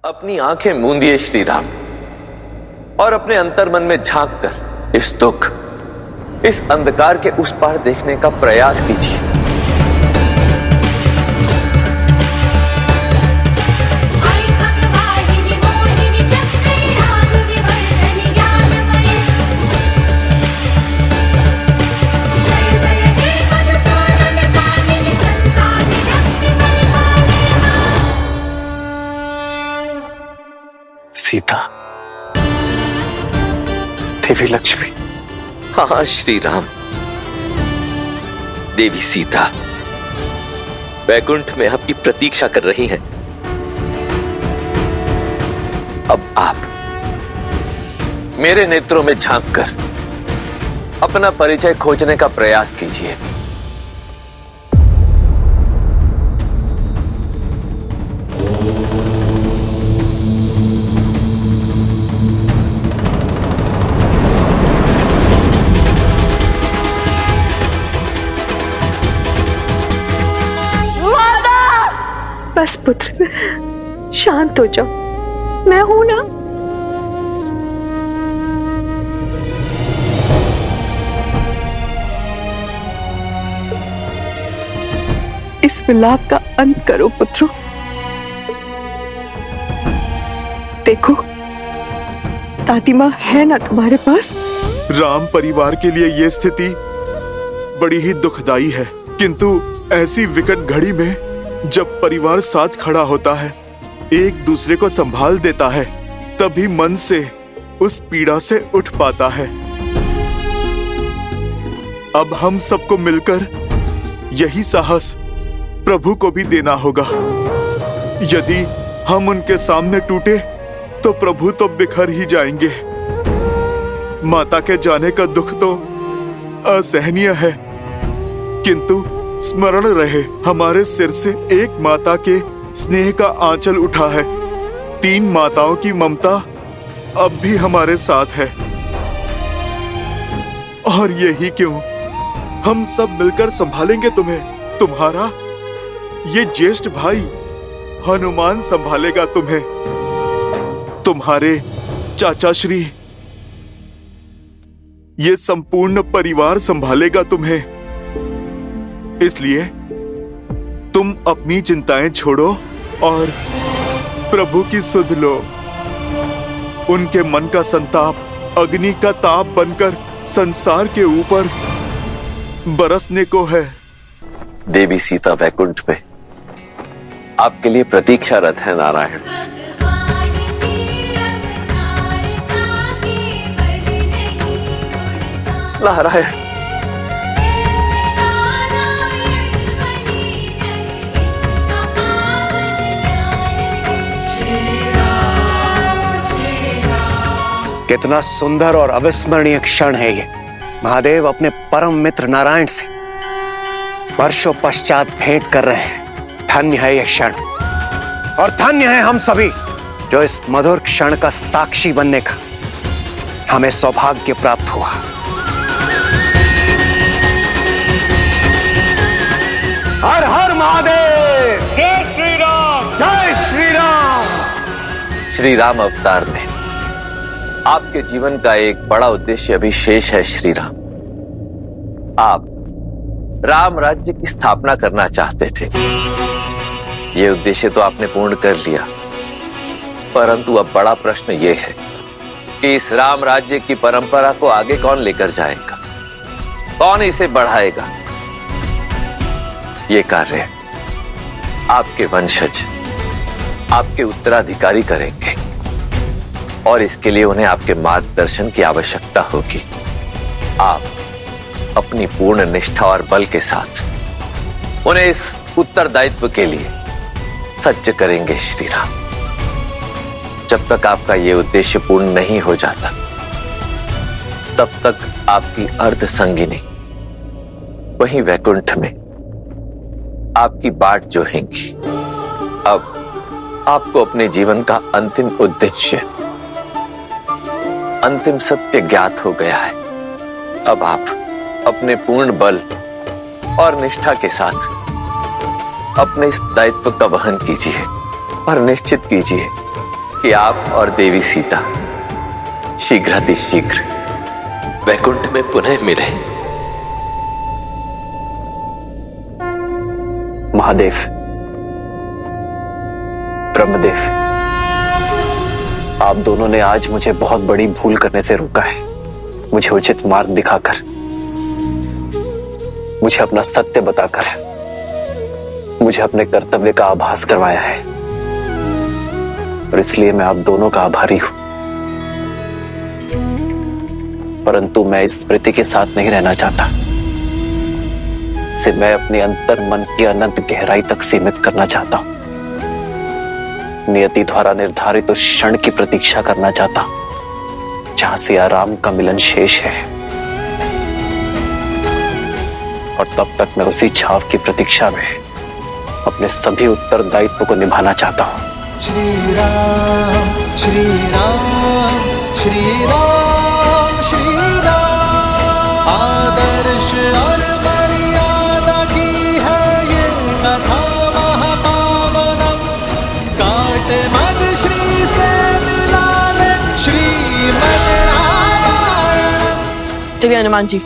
अपनी आंखें मूंदिए श्री राम और अपने अंतर्मन में झांक कर इस दुख, इस अंधकार के उस पार देखने का प्रयास कीजिए। सीता, देवी लक्ष्मी। हाँ श्री राम, देवी सीता वैकुंठ में आपकी प्रतीक्षा कर रही हैं। अब आप मेरे नेत्रों में झांककर अपना परिचय खोजने का प्रयास कीजिए। बस पुत्र, शांत हो जाओ, मैं हूं ना। इस विलाप का अंत करो पुत्रों। देखो, दादी माँ है ना तुम्हारे पास? राम परिवार के लिए यह स्थिति बड़ी ही दुखदाई है, किंतु ऐसी विकट घड़ी में जब परिवार साथ खड़ा होता है, एक दूसरे को संभाल देता है, तभी मन से उस पीड़ा से उठ पाता है। अब हम सबको मिलकर यही साहस प्रभु को भी देना होगा। यदि हम उनके सामने टूटे तो प्रभु तो बिखर ही जाएंगे। माता के जाने का दुख तो असहनीय है, किंतु स्मरण रहे, हमारे सिर से एक माता के स्नेह का आंचल उठा है। 3 माताओं की ममता अब भी हमारे साथ है। और यही क्यों, हम सब मिलकर संभालेंगे तुम्हें। तुम्हारा ये ज्येष्ठ भाई हनुमान संभालेगा तुम्हें। तुम्हारे चाचा श्री, ये संपूर्ण परिवार संभालेगा तुम्हें। इसलिए तुम अपनी चिंताएं छोड़ो और प्रभु की सुध लो। उनके मन का संताप अग्नि का ताप बनकर संसार के ऊपर बरसने को है। देवी सीता वैकुंठ में आपके लिए प्रतीक्षारत है नारायण। नारायण, कितना सुंदर और अविस्मरणीय क्षण है ये। महादेव अपने परम मित्र नारायण से वर्षों पश्चात भेंट कर रहे हैं। धन्य है ये क्षण, और धन्य है हम सभी जो इस मधुर क्षण का साक्षी बनने का हमें सौभाग्य प्राप्त हुआ। हर हर महादेव, जय श्री राम, जय श्री राम। श्री राम अवतार में आपके जीवन का एक बड़ा उद्देश्य अभी शेष है श्री राम। आप राम राज्य की स्थापना करना चाहते थे। यह उद्देश्य तो आपने पूर्ण कर लिया, परंतु अब बड़ा प्रश्न यह है कि इस राम राज्य की परंपरा को आगे कौन लेकर जाएगा, कौन इसे बढ़ाएगा। ये कार्य आपके वंशज, आपके उत्तराधिकारी करेंगे, और इसके लिए उन्हें आपके मार्गदर्शन की आवश्यकता होगी। आप अपनी पूर्ण निष्ठा और बल के साथ उन्हें इस उत्तरदायित्व के लिए सज्ज करेंगे श्री राम। जब तक आपका यह उद्देश्य पूर्ण नहीं हो जाता, तब तक आपकी अर्ध संगिनी वहीं वैकुंठ में आपकी बाट जोहेंगी। अब आपको अपने जीवन का अंतिम उद्देश्य, अंतिम सत्य ज्ञात हो गया है। अब आप अपने पूर्ण बल और निष्ठा के साथ अपने इस दायित्व का वहन कीजिए और निश्चित कीजिए कि आप और देवी सीता शीघ्रातिशीघ्र वैकुंठ में पुनः मिले। महादेव, ब्रह्मदेव, आप दोनों ने आज मुझे बहुत बड़ी भूल करने से रोका है। मुझे उचित मार्ग दिखाकर, मुझे अपना सत्य बताकर, मुझे अपने कर्तव्य का आभास करवाया है, और इसलिए मैं आप दोनों का आभारी हूं। परंतु मैं इस स्मृति के साथ नहीं रहना चाहता। इसे मैं अपने अंतर मन की अनंत गहराई तक सीमित करना चाहता हूं। नियति द्वारा निर्धारित उस क्षण की प्रतीक्षा करना चाहता हूं जहां सिया राम का मिलन शेष है, और तब तक मैं उसी छाव की प्रतीक्षा में अपने सभी उत्तरदायित्व को निभाना चाहता हूं। श्री राम श्री राम श्री राम श्री राम, आदर्श और मर्यादा की है ये कथा महापावनम। काट मद श्री से मिलाने श्रीमद् रामायणम। चलिए हनुमान जी,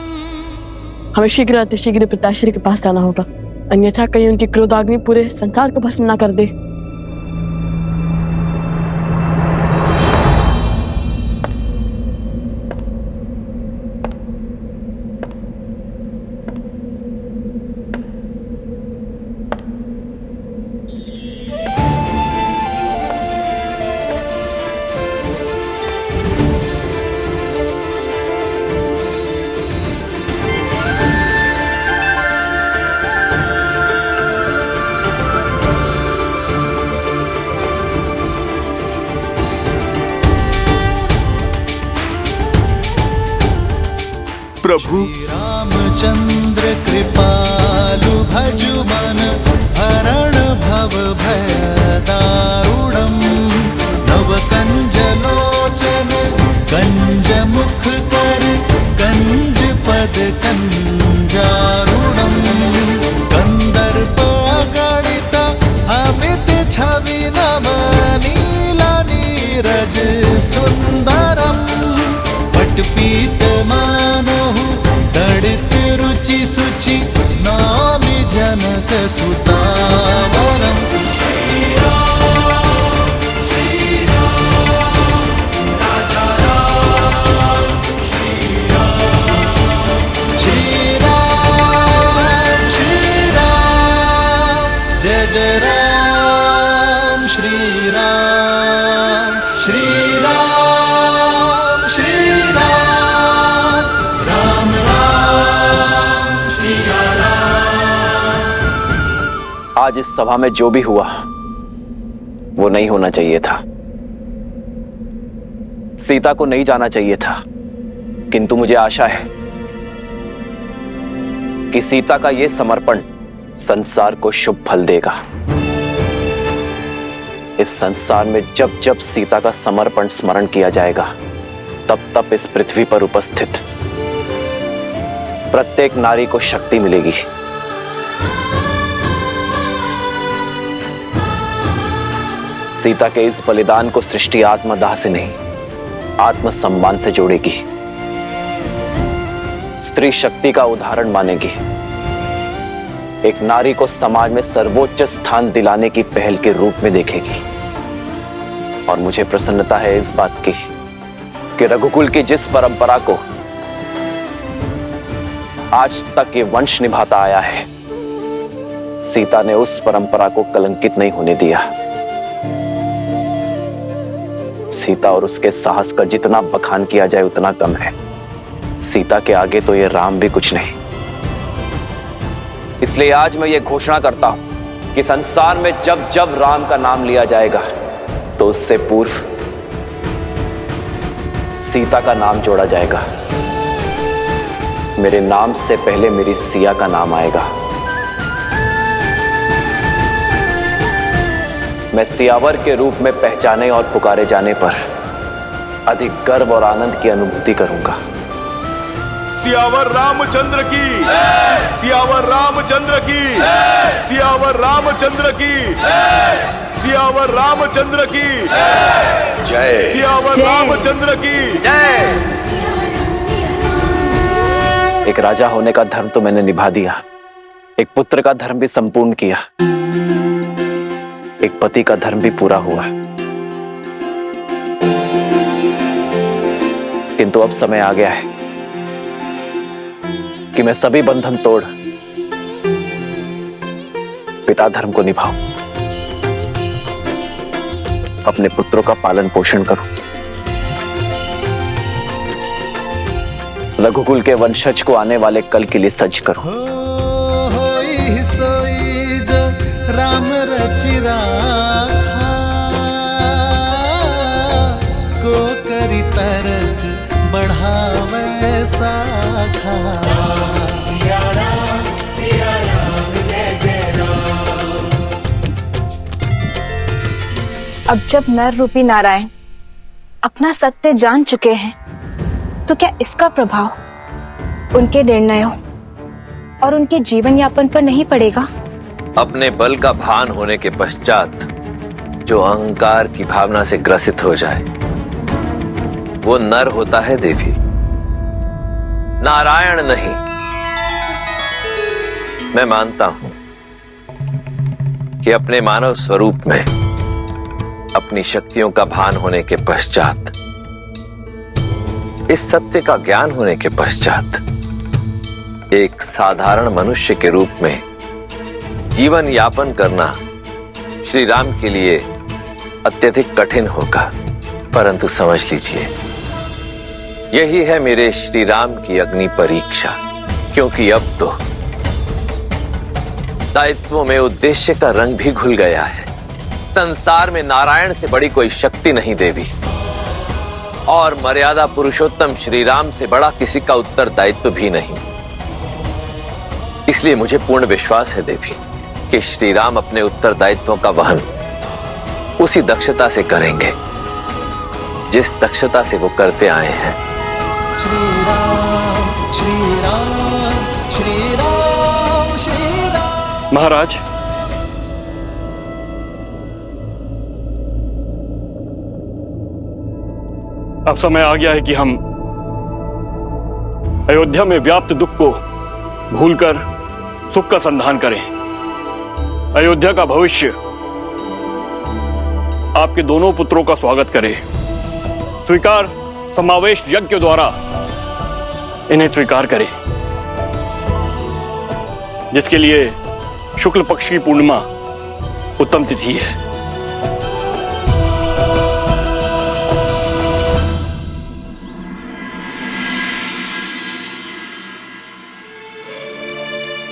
हमें शीघ्र अतिशीघ्र पिताश्री के पास जाना होगा, अन्यथा कहीं उनकी क्रोधाग्नि पूरे संसार को भस्म न कर दे। प्रभु, रामचंद्र कृपालु भजु मन, हरण भव भय दारुणम। नव कंज लोचन कंज मुख कर, कंज पद कंजारुणम। कंदर्प गणित अमित छवि नव, नीला नीरज सुंदरम। पटपीत मानहु तड़ित रुचि सुचि, नामि जनक सुतावरम। श्री राम राजा राम, श्री राम जय जय राम। श्री राम श्री राम राम राम सिया राम। आज इस सभा में जो भी हुआ वो नहीं होना चाहिए था। सीता को नहीं जाना चाहिए था, किंतु मुझे आशा है कि सीता का यह समर्पण संसार को शुभ फल देगा। इस संसार में जब जब सीता का समर्पण स्मरण किया जाएगा, तब तब इस पृथ्वी पर उपस्थित प्रत्येक नारी को शक्ति मिलेगी। सीता के इस बलिदान को सृष्टि आत्मदाह से नहीं, आत्मसम्मान से जोड़ेगी। स्त्री शक्ति का उदाहरण मानेगी। एक नारी को समाज में सर्वोच्च स्थान दिलाने की पहल के रूप में देखेगी। और मुझे प्रसन्नता है इस बात की कि रघुकुल की जिस परंपरा को आज तक ये वंश निभाता आया है, सीता ने उस परंपरा को कलंकित नहीं होने दिया। सीता और उसके साहस का जितना बखान किया जाए उतना कम है। सीता के आगे तो ये राम भी कुछ नहीं। इसलिए आज मैं ये घोषणा करता हूं कि संसार में जब जब राम का नाम लिया जाएगा तो उससे पूर्व सीता का नाम जोड़ा जाएगा। मेरे नाम से पहले मेरी सिया का नाम आएगा। मैं सियावर के रूप में पहचाने और पुकारे जाने पर अधिक गर्व और आनंद की अनुभूति करूंगा। सियावर रामचंद्र की, सियावर रामचंद्र की, सियावर रामचंद्र की। सियावर रामचंद्र की जय। सियावर जय। रामचंद्र की एक राजा होने का धर्म तो मैंने निभा दिया, एक पुत्र का धर्म भी संपूर्ण किया, एक पति का धर्म भी पूरा हुआ। किंतु अब समय आ गया है कि मैं सभी बंधन तोड़ पिता धर्म को निभाऊं, अपने पुत्रों का पालन पोषण करूं, रघुकुल के वंशज को आने वाले कल के लिए सज्ज करूं। होई सोई जो राम रचि राखा, को करी तरक बढ़ावे साखा। सिया राम जय जय राम। अब जब नर रूपी नारायण अपना सत्य जान चुके हैं, तो क्या इसका प्रभाव उनके निर्णयों और उनके जीवन यापन पर नहीं पड़ेगा? अपने बल का भान होने के पश्चात जो अहंकार की भावना से ग्रसित हो जाए वो नर होता है देवी, नारायण नहीं। मैं मानता हूं कि अपने मानव स्वरूप में अपनी शक्तियों का भान होने के पश्चात, इस सत्य का ज्ञान होने के पश्चात एक साधारण मनुष्य के रूप में जीवन यापन करना श्री राम के लिए अत्यधिक कठिन होगा। परंतु समझ लीजिए, यही है मेरे श्री राम की अग्नि परीक्षा, क्योंकि अब तो दायित्वों में उद्देश्य का रंग भी घुल गया है। संसार में नारायण से बड़ी कोई शक्ति नहीं देवी, और मर्यादा पुरुषोत्तम श्री राम से बड़ा किसी का उत्तरदायित्व भी नहीं। इसलिए मुझे पूर्ण विश्वास है देवी कि श्री राम अपने उत्तरदायित्वों का वहन उसी दक्षता से करेंगे जिस दक्षता से वो करते आए हैं। श्री राम श्री राम श्री राम श्री राम। महाराज, अब समय आ गया है कि हम अयोध्या में व्याप्त दुख को भूलकर सुख का संधान करें। अयोध्या का भविष्य आपके दोनों पुत्रों का स्वागत करे। स्वीकार समावेश यज्ञ के द्वारा इन्हें स्वीकार करें, जिसके लिए शुक्ल पक्ष की पूर्णिमा उत्तम तिथि है।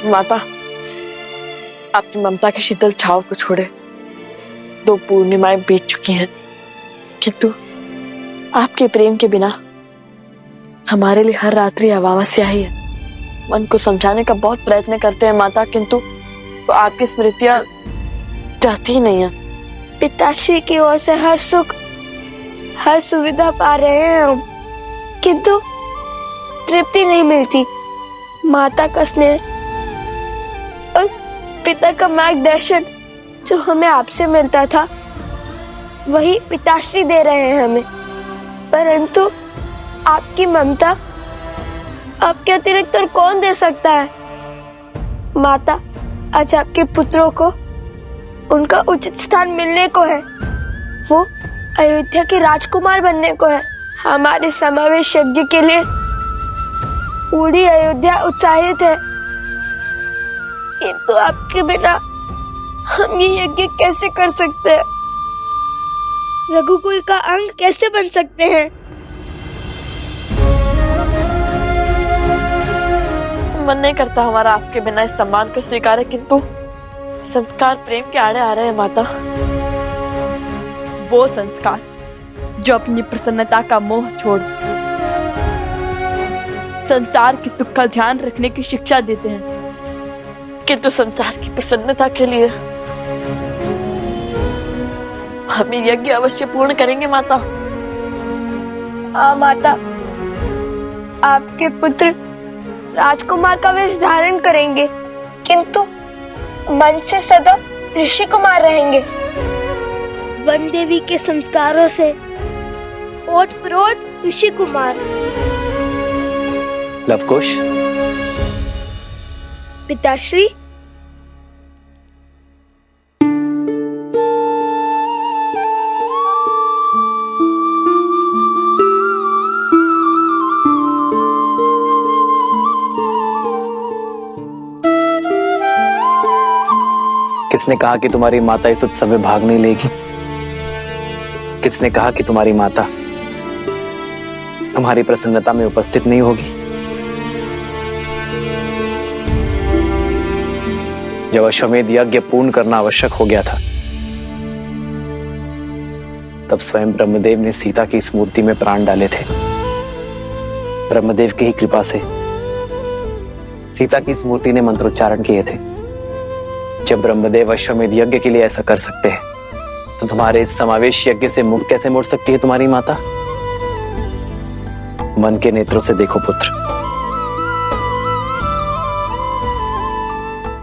माता, आपकी ममता की शीतल छाव को छोड़े 2 पूर्णिमाएं बीत चुकी हैं, किंतु आपके प्रेम के बिना हमारे लिए हर रात्रि अमावस्या ही है। मन को समझाने का बहुत प्रयत्न करते हैं माता, किंतु वो आपकी स्मृतियां जाती ही नहीं है। पिताश्री की ओर से हर सुख, हर सुविधा पा रहे हैं हम, किंतु तृप्ति नहीं मिलती। माता का स्नेह और पिता का मार्गदर्शन जो हमें आपसे मिलता था, वही पिताश्री दे रहे हैं हमें। परंतु आपकी ममता, आपके अतिरिक्त और कौन दे सकता है? माता, आज आपके पुत्रों को उनका उचित स्थान मिलने को है। वो अयोध्या के राजकुमार बनने को है। हमारे समावेश यज्ञ के लिए पूरी अयोध्या उत्साहित है, किंतु आपके बिना हम ये यज्ञ कैसे कर सकते हैं? रघुकुल का अंग कैसे बन सकते हैं? मन नहीं करता हमारा आपके बिना इस सम्मान को स्वीकार है, किंतु संस्कार प्रेम के आड़े आ रहे हैं माता। वो संस्कार जो अपनी प्रसन्नता का मोह छोड़ संसार के सुख का ध्यान रखने की शिक्षा देते हैं, किंतु संसार की प्रसन्नता के लिए हम ये यज्ञ अवश्य पूर्ण करेंगे माता। हाँ माता, आपके पुत्र राजकुमार का वेश धारण करेंगे, किंतु मन से सदा ऋषि कुमार रहेंगे। वन देवी के संस्कारों से ओतप्रोत ऋषि कुमार। लवकुश, पिताश्री, किसने कहा कि तुम्हारी माता इस उत्सव में भाग नहीं लेगी? किसने कहा कि तुम्हारी माता तुम्हारी प्रसन्नता में उपस्थित नहीं होगी? जब अश्वमेध यज्ञ पूर्ण करना आवश्यक हो गया था, तब स्वयं ब्रह्मदेव ने सीता की इस मूर्ति में प्राण डाले थे। ब्रह्मदेव की ही कृपा से सीता की इस मूर्ति ने मंत्रोच्चारण किए थे। जब ब्रह्मदेव अश्वमेध यज्ञ के लिए ऐसा कर सकते हैं, तो तुम्हारे इस समावेश यज्ञ से मुख कैसे मोड़ सकती है तुम्हारी माता? मन के नेत्रों से देखो पुत्र,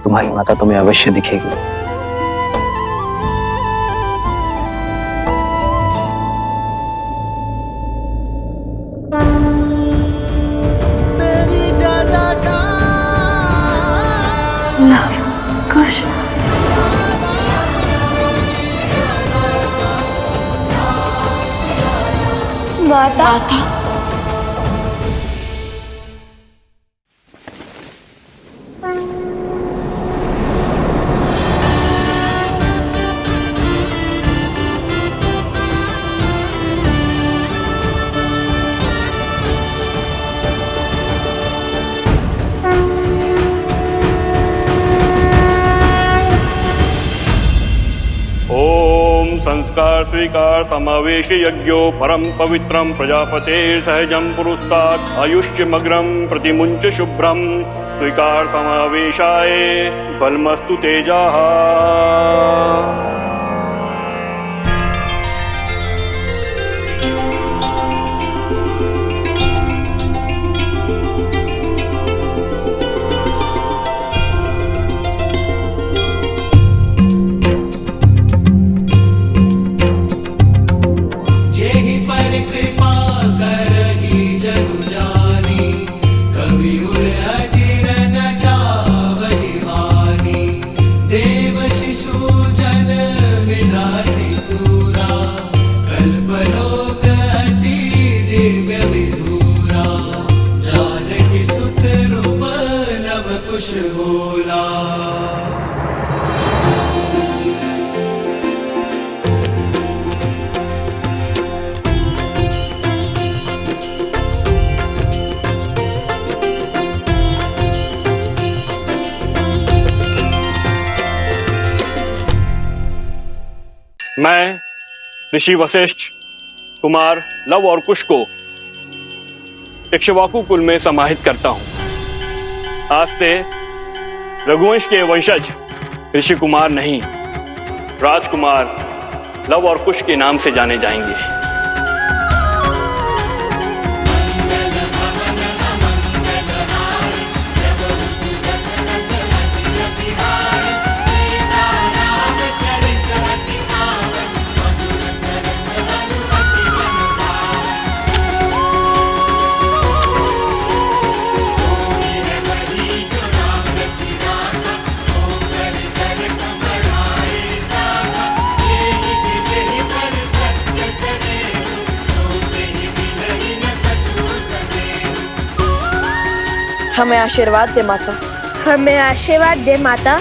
तुम्हारी माता तुम्हें अवश्य दिखेगी। तेरी ज्यादा का लवकुश, माता। ओम संस्कार स्वीकार समावेश यज्ञो परम पवित्रम प्रजापते सहजम पुरुस्तात् आयुष्यमग्रम प्रतिमुंच शुभ्रम स्वीकार समावेशाय बलमस्तु तेजाः। जेहि पर कृपा करहि जनु जानी, कवि उर अजिर न जावहि वानी। देव शिशु जन विधाति सूरा, कल्पलोक अति दिव्य विधूरा। जानकी सुत रूप लव कुश बोला। मैं ऋषि वशिष्ठ कुमार लव और कुश को इक्ष्वाकु कुल में समाहित करता हूं। आज से रघुवंश के वंशज ऋषि कुमार नहीं, राजकुमार लव और कुश के नाम से जाने जाएंगे। हमें आशीर्वाद दे माता। हमें आशीर्वाद दे माता।